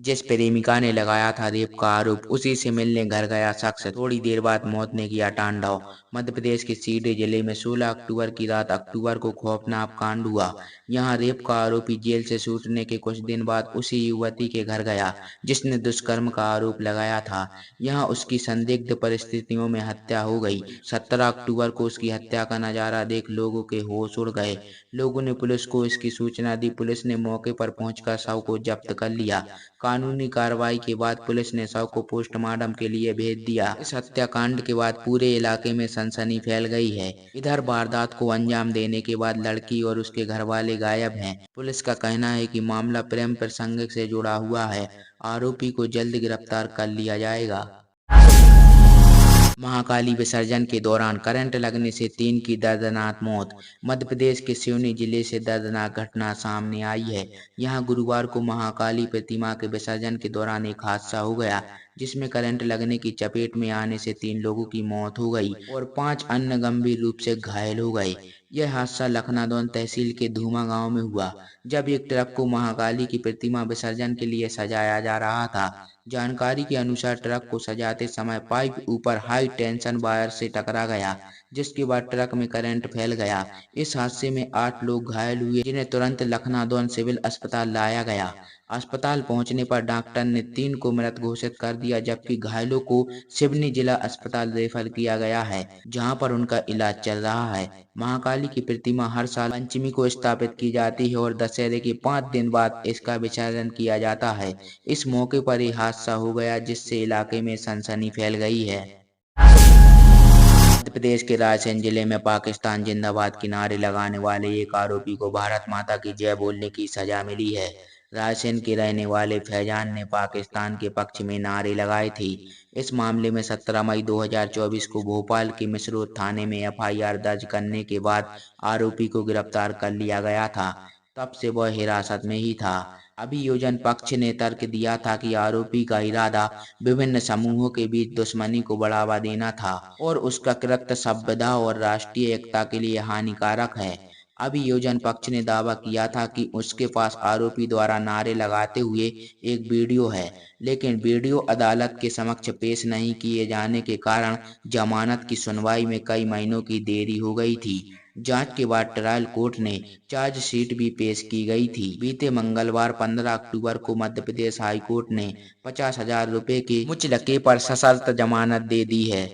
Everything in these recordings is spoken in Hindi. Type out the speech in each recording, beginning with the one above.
जिस प्रेमिका ने लगाया था रेप का आरोप, उसी से मिलने घर गया शख्स, थोड़ी देर बाद मौत ने किया तांडव। मध्य प्रदेश के सीधी जिले में 16 अक्टूबर की रात अक्टूबर को खौफनाक कांड हुआ। यहां रेप का आरोपी जेल से छूटने के कुछ दिन बाद उसी युवती के घर गया जिसने दुष्कर्म का आरोप लगाया था। यहां उसकी संदिग्ध परिस्थितियों में हत्या हो गई। 17 अक्टूबर को उसकी हत्या का नजारा देख लोगों के होश उड़ गए। लोगों ने पुलिस को इसकी सूचना दी। पुलिस ने मौके पर पहुंचकर शव को जब्त कर लिया। कानूनी कार्रवाई के बाद पुलिस ने शव को पोस्टमार्टम के लिए भेज दिया। इस हत्याकांड के बाद पूरे इलाके में सनसनी फैल गई है। इधर वारदात को अंजाम देने के बाद लड़की और उसके घर वाले गायब हैं। पुलिस का कहना है कि मामला प्रेम प्रसंग से जुड़ा हुआ है। आरोपी को जल्द गिरफ्तार कर लिया जाएगा। महाकाली विसर्जन के दौरान करंट लगने से 3 की दर्दनाक मौत। मध्य प्रदेश के सिवनी जिले से दर्दनाक घटना सामने आई है। यहां गुरुवार को महाकाली प्रतिमा के विसर्जन के दौरान एक हादसा हो गया जिसमें करंट लगने की चपेट में आने से 3 लोगों की मौत हो गई और 5 अन्य गंभीर रूप से घायल हो गए। यह हादसा लखनादौन तहसील के धूमा गांव में हुआ जब एक ट्रक को महाकाली की प्रतिमा विसर्जन के लिए सजाया जा रहा था। जानकारी के अनुसार ट्रक को सजाते समय पाइप ऊपर हाई टेंशन वायर से टकरा गया जिसके बाद ट्रक में करंट फैल गया। इस हादसे में 8 लोग घायल हुए जिन्हें तुरंत लखनादौन सिविल अस्पताल लाया गया। अस्पताल पहुंचने पर डॉक्टर ने 3 को मृत घोषित कर दिया जबकि घायलों को सिवनी जिला अस्पताल रेफर किया गया है जहां पर उनका इलाज चल रहा है। महाकाली की प्रतिमा हर साल पंचमी को स्थापित की जाती है और दशहरे के 5 दिन बाद इसका विसर्जन किया जाता है। इस मौके पर यह हादसा हो गया जिससे इलाके में सनसनी फैल गई है। मध्य प्रदेश के रायसेन जिले में पाकिस्तान जिंदाबाद के नारे लगाने वाले एक आरोपी को भारत माता की जय बोलने की सजा मिली है। रायसेन के रहने वाले फैजान ने पाकिस्तान के पक्ष में नारे लगाए थे। इस मामले में 17 मई 2024 को भोपाल के मिसरोद थाने में एफआईआर दर्ज करने के बाद आरोपी को गिरफ्तार कर लिया गया था। तब से वह हिरासत में ही था। अभियोजन पक्ष ने तर्क दिया था कि आरोपी का इरादा विभिन्न समूहों के बीच दुश्मनी को बढ़ावा देना था और उसका कृत्य संविधा और राष्ट्रीय एकता के लिए हानिकारक है। अभियोजन पक्ष ने दावा किया था कि उसके पास आरोपी द्वारा नारे लगाते हुए एक वीडियो है, लेकिन वीडियो अदालत के समक्ष पेश नहीं किए जाने के कारण जमानत की सुनवाई में कई महीनों की देरी हो गई थी। जांच के बाद ट्रायल कोर्ट ने चार्जशीट भी पेश की गई थी। बीते मंगलवार 15 अक्टूबर को मध्य प्रदेश हाई कोर्ट ने 50,000 रुपए के मुचलके पर सशर्त जमानत दे दी है।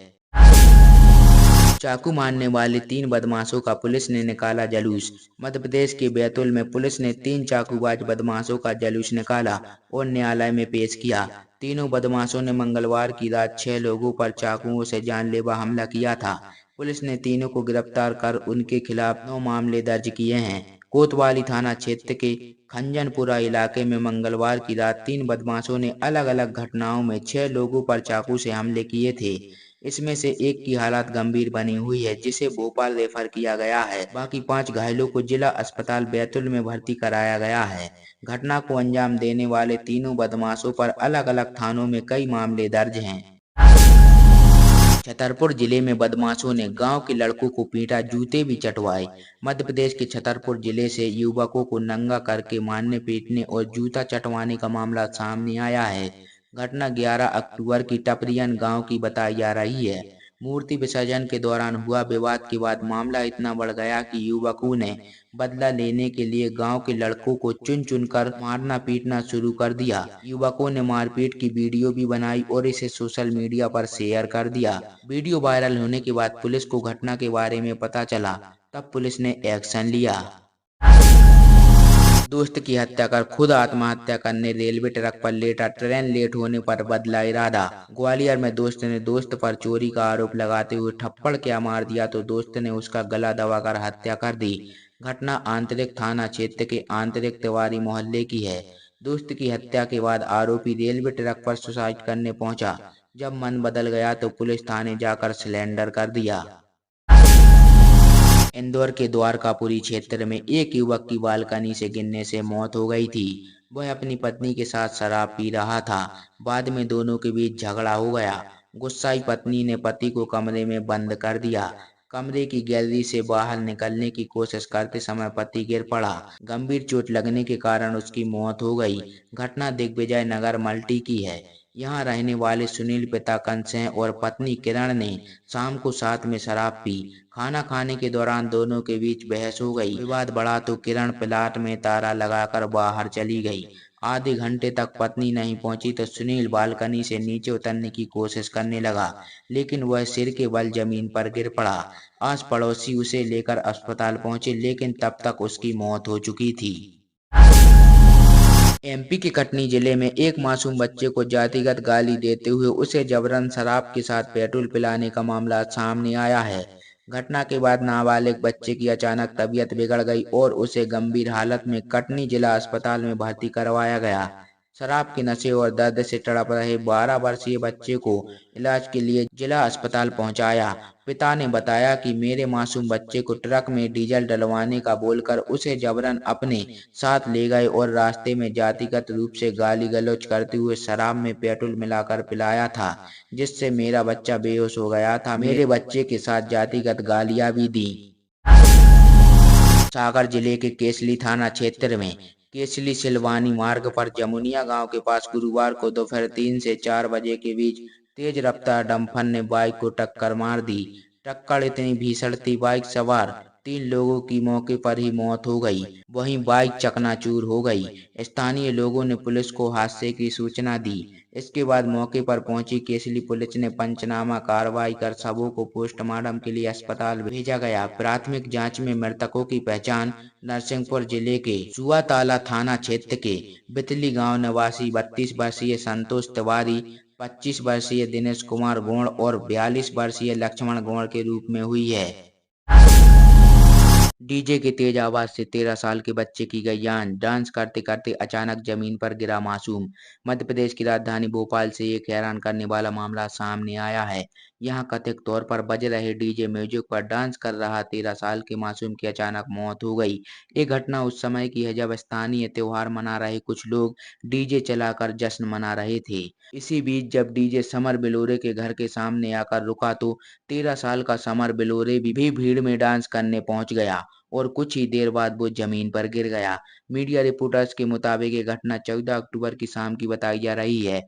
चाकू मारने वाले 3 बदमाशों का पुलिस ने निकाला जुलूस। मध्य प्रदेश के बैतूल में पुलिस ने 3 चाकूबाज बदमाशों का जुलूस निकाला और न्यायालय में पेश किया। तीनों बदमाशों ने मंगलवार की रात 6 लोगों पर चाकुओं से जानलेवा हमला किया था। पुलिस ने तीनों को गिरफ्तार कर उनके खिलाफ 9 मामले दर्ज किए हैं। कोतवाली थाना क्षेत्र के खंजनपुरा इलाके में मंगलवार की रात 3 बदमाशों ने अलग अलग घटनाओं में 6 लोगों पर चाकू से हमले किए थे। इसमें से एक की हालत गंभीर बनी हुई है जिसे भोपाल रेफर किया गया है। बाकी 5 घायलों को जिला अस्पताल बैतूल में भर्ती कराया गया है। घटना को अंजाम देने वाले तीनों बदमाशों पर अलग अलग थानों में कई मामले दर्ज हैं। छतरपुर जिले में बदमाशों ने गांव के लड़कों को पीटा, जूते भी चटवाए। मध्य प्रदेश के छतरपुर जिले से युवकों को नंगा करके मारने पीटने और जूता चटवाने का मामला सामने आया है। घटना 11 अक्टूबर की टपरियन गांव की बताई जा रही है। मूर्ति विसर्जन के दौरान हुआ विवाद के बाद मामला इतना बढ़ गया कि युवकों ने बदला लेने के लिए गांव के लड़कों को चुन चुन कर मारना पीटना शुरू कर दिया। युवकों ने मारपीट की वीडियो भी बनाई और इसे सोशल मीडिया पर शेयर कर दिया। वीडियो वायरल होने के बाद पुलिस को घटना के बारे में पता चला, तब पुलिस ने एक्शन लिया। दोस्त की हत्या कर खुद आत्महत्या करने रेलवे ट्रैक पर लेटा, ट्रेन लेट होने पर बदला इरादा। ग्वालियर में दोस्त ने दोस्त पर चोरी का आरोप लगाते हुए थप्पड़ क्या मार दिया तो दोस्त ने उसका गला दबाकर हत्या कर दी। घटना आंतरिक थाना क्षेत्र के आंतरिक तिवारी मोहल्ले की है। दोस्त की हत्या के बाद आरोपी रेलवे ट्रैक पर सुसाइड करने पहुंचा। जब मन बदल गया तो पुलिस थाने जाकर सरेंडर कर दिया। इंदौर के द्वारकापुरी क्षेत्र में एक युवक की बालकनी से गिरने से मौत हो गई थी। वह अपनी पत्नी के साथ शराब पी रहा था। बाद में दोनों के बीच झगड़ा हो गया। गुस्साई पत्नी ने पति को कमरे में बंद कर दिया। कमरे की गैलरी से बाहर निकलने की कोशिश करते समय पति गिर पड़ा। गंभीर चोट लगने के कारण उसकी मौत हो गई। घटना दिग्विजय नगर मल्टी की है। यहाँ रहने वाले सुनील पिता कंसें और पत्नी किरण ने शाम को साथ में शराब पी। खाना खाने के दौरान दोनों के बीच बहस हो गई। विवाद बढ़ा तो किरण प्लाट में ताला लगाकर बाहर चली गई। आधे घंटे तक पत्नी नहीं पहुंची तो सुनील बालकनी से नीचे उतरने की कोशिश करने लगा, लेकिन वह सिर के बल जमीन पर गिर पड़ा। आस पड़ोसी उसे लेकर अस्पताल पहुंचे, लेकिन तब तक उसकी मौत हो चुकी थी। एमपी के कटनी जिले में एक मासूम बच्चे को जातिगत गाली देते हुए उसे जबरन शराब के साथ पेट्रोल पिलाने का मामला सामने आया है। घटना के बाद नाबालिग बच्चे की अचानक तबीयत बिगड़ गई और उसे गंभीर हालत में कटनी जिला अस्पताल में भर्ती करवाया गया। शराब के नशे और दर्द से तड़प रहे 12 वर्षीय बच्चे को इलाज के लिए जिला अस्पताल पहुंचाया। पिता ने बताया कि मेरे मासूम बच्चे को ट्रक में डीजल डलवाने का बोलकर उसे जबरन अपने साथ ले गए और रास्ते में जातिगत रूप से गाली गलौज करते हुए शराब में पेट्रोल मिलाकर पिलाया था, जिससे मेरा बच्चा बेहोश हो गया था। मेरे बच्चे के साथ जातिगत गालियां भी दी। सागर जिले के केसली थाना क्षेत्र में केसली सिलवानी मार्ग पर जमुनिया गांव के पास गुरुवार को दोपहर 3 से 4 बजे के बीच तेज रफ्तार डंपर ने बाइक को टक्कर मार दी। टक्कर इतनी भीषण थी, बाइक सवार 3 लोगों की मौके पर ही मौत हो गई, वहीं बाइक चकनाचूर हो गई। स्थानीय लोगों ने पुलिस को हादसे की सूचना दी। इसके बाद मौके पर पहुंची केसली पुलिस ने पंचनामा कार्रवाई कर शवों को पोस्टमार्टम के लिए अस्पताल भेजा गया। प्राथमिक जांच में मृतकों की पहचान नरसिंहपुर जिले के सुआताला थाना क्षेत्र के बितली गांव निवासी 32 वर्षीय संतोष तिवारी, 25 वर्षीय दिनेश कुमार गौड़ और 42 वर्षीय लक्ष्मण गौड़ के रूप में हुई है। डीजे की तेज आवाज से 13 साल के बच्चे की गई जान। डांस करते करते अचानक जमीन पर गिरा मासूम। मध्य प्रदेश की राजधानी भोपाल से एक हैरान करने वाला मामला सामने आया है। यहाँ कथित तौर पर बज रहे डीजे म्यूजिक पर डांस कर रहा 13 साल के मासूम की अचानक मौत हो गई। ये घटना उस समय की है जब स्थानीय त्योहार मना रहे कुछ लोग डीजे चलाकर जश्न मना रहे थे। इसी बीच जब डीजे समर बिलोरे के घर के सामने आकर रुका तो 13 साल का समर बिलोरे भी भीड़ में डांस करने पहुंच गया और कुछ ही देर बाद वो जमीन पर गिर गया। मीडिया रिपोर्टर्स के मुताबिक ये घटना 14 अक्टूबर की शाम की बताई जा रही है।